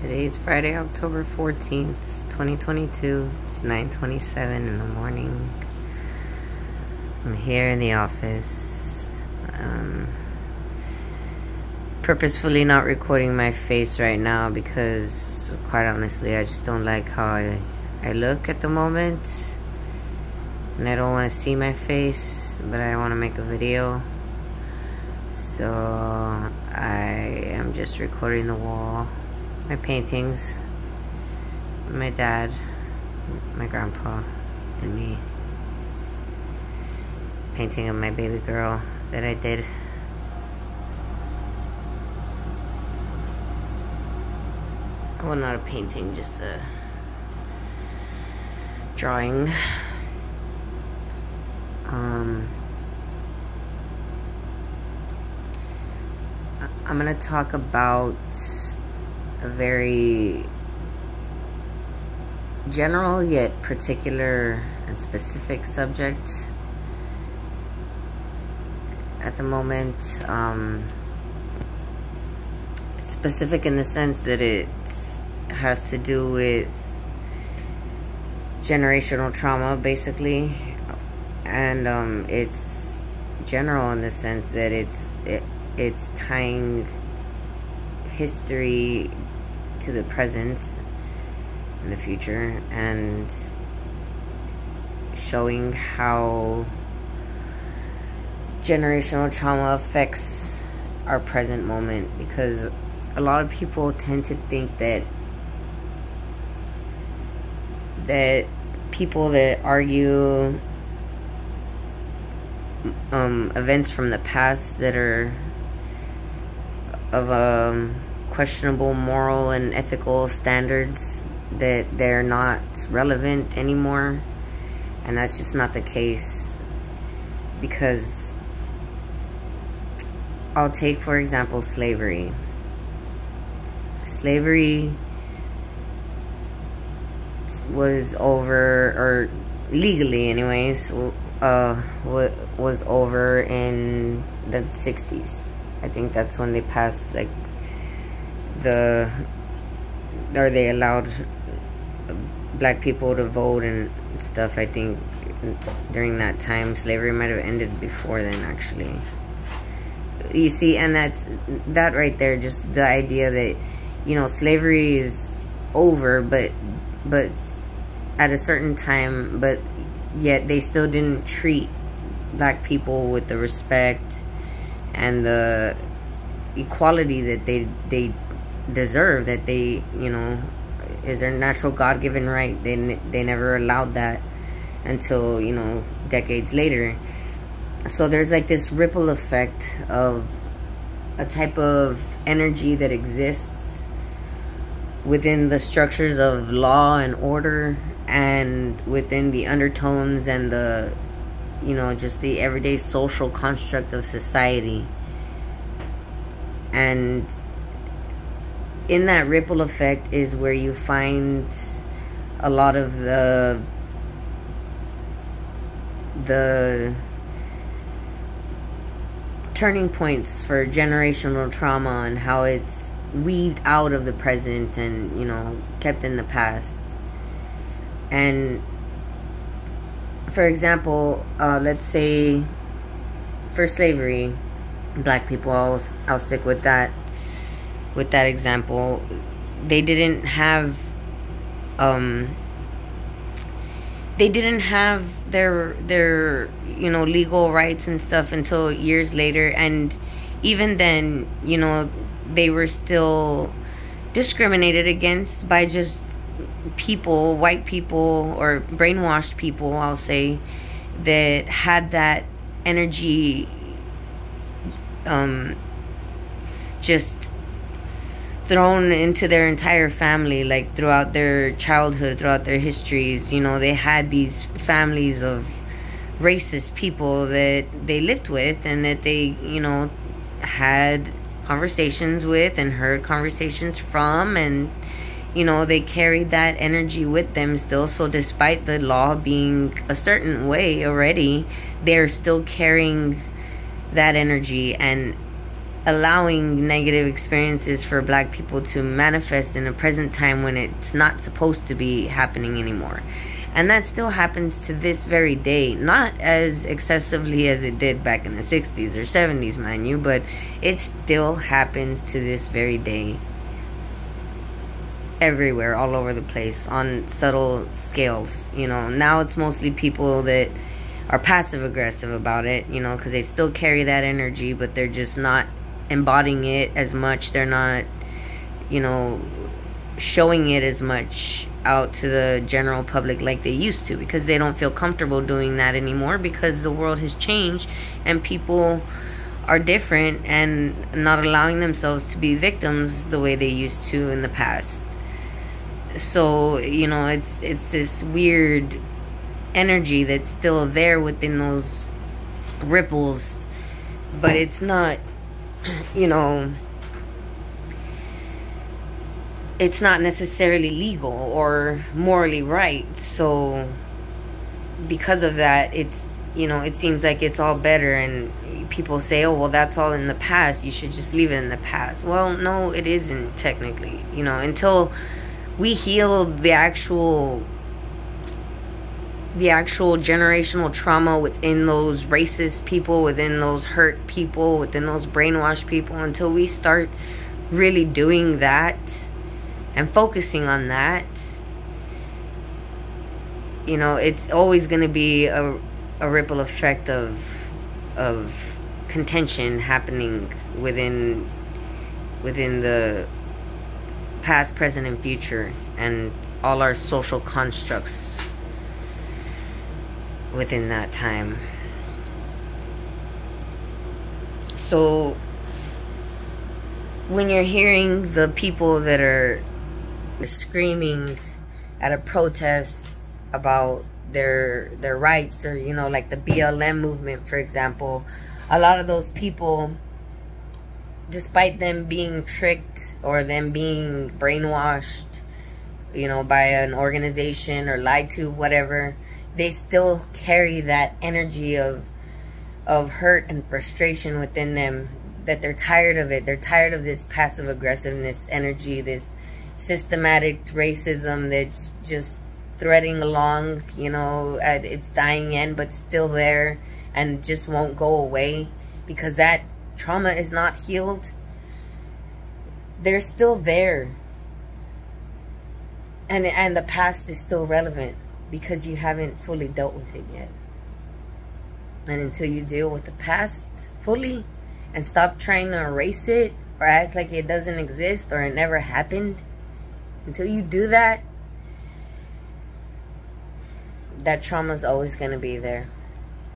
Today's Friday, October 14th, 2022. It's 9:27 in the morning. I'm here in the office. Purposefully not recording my face right now because, quite honestly, I just don't like how I look at the moment. And I don't want to see my face, but I want to make a video. So I am just recording the wall, my paintings, my dad, my grandpa, and me. Painting of my baby girl that I did. Well, not a painting, just a drawing. I'm gonna talk about a very general yet particular and specific subject at the moment. It's specific in the sense that it has to do with generational trauma, basically, and it's general in the sense that it's tying history to the present and the future, and showing how generational trauma affects our present moment. Because a lot of people tend to think that people that argue events from the past that are of questionable moral and ethical standards, that they're not relevant anymore. And that's just not the case. Because I'll take, for example, slavery. Slavery was over, or legally anyways, was over in the 60s. I think that's when they passed, like, they allowed black people to vote and stuff. I think during that time, slavery might have ended before then, actually. You see, and that right there, just the idea that, you know, slavery is over, but at a certain time, but yet they still didn't treat black people with the respect and the equality that they deserve, that they, you know, is their natural God-given right. They never allowed that until, you know, decades later. So there's like this ripple effect of a type of energy that exists within the structures of law and order, and within the undertones and the, you know, just the everyday social construct of society. And in that ripple effect is where you find a lot of the turning points for generational trauma, and how it's weaved out of the present and, you know, kept in the past. And for example, let's say for slavery, black people, I'll stick with that example. They didn't have their you know, legal rights and stuff until years later. And even then, you know, they were still discriminated against by just people, white people, or brainwashed people, I'll say, that had that energy just thrown into their entire family, like throughout their childhood, throughout their histories. You know, they had these families of racist people that they lived with, and that they, you know, had conversations with and heard conversations from, and, you know, they carried that energy with them still. So despite the law being a certain way already, they're still carrying that energy. And allowing negative experiences for black people to manifest in a present time when it's not supposed to be happening anymore. And that still happens to this very day. Not as excessively as it did back in the 60s or 70s, mind you, but it still happens to this very day. Everywhere, all over the place, on subtle scales. You know, now it's mostly people that are passive aggressive about it, you know, because they still carry that energy, but they're just not embodying it as much. They're not, you know, showing it as much out to the general public like they used to, because they don't feel comfortable doing that anymore, because the world has changed and people are different and not allowing themselves to be victims the way they used to in the past. So, you know, it's this weird energy that's still there within those ripples, but it's not, you know, it's not necessarily legal or morally right. So because of that, it's, you know, it seems like it's all better, and people say, oh, well, that's all in the past, you should just leave it in the past. Well, no, it isn't technically, you know, until we heal the actual generational trauma within those racist people, within those hurt people, within those brainwashed people. Until we start really doing that and focusing on that, you know, it's always going to be a ripple effect of contention happening within the past, present, and future, and all our social constructs within that time. So when you're hearing the people that are screaming at a protest about their rights, or, you know, like the BLM movement, for example, a lot of those people, despite them being tricked or them being brainwashed, you know, by an organization or lied to, whatever, they still carry that energy of hurt and frustration within them, that they're tired of it. They're tired of this passive aggressiveness energy, this systematic racism that's just threading along, you know, at its dying end, but still there and just won't go away, because that trauma is not healed. They're still there, and the past is still relevant, because you haven't fully dealt with it yet. And until you deal with the past fully and stop trying to erase it or act like it doesn't exist or it never happened, until you do that, that trauma is always going to be there.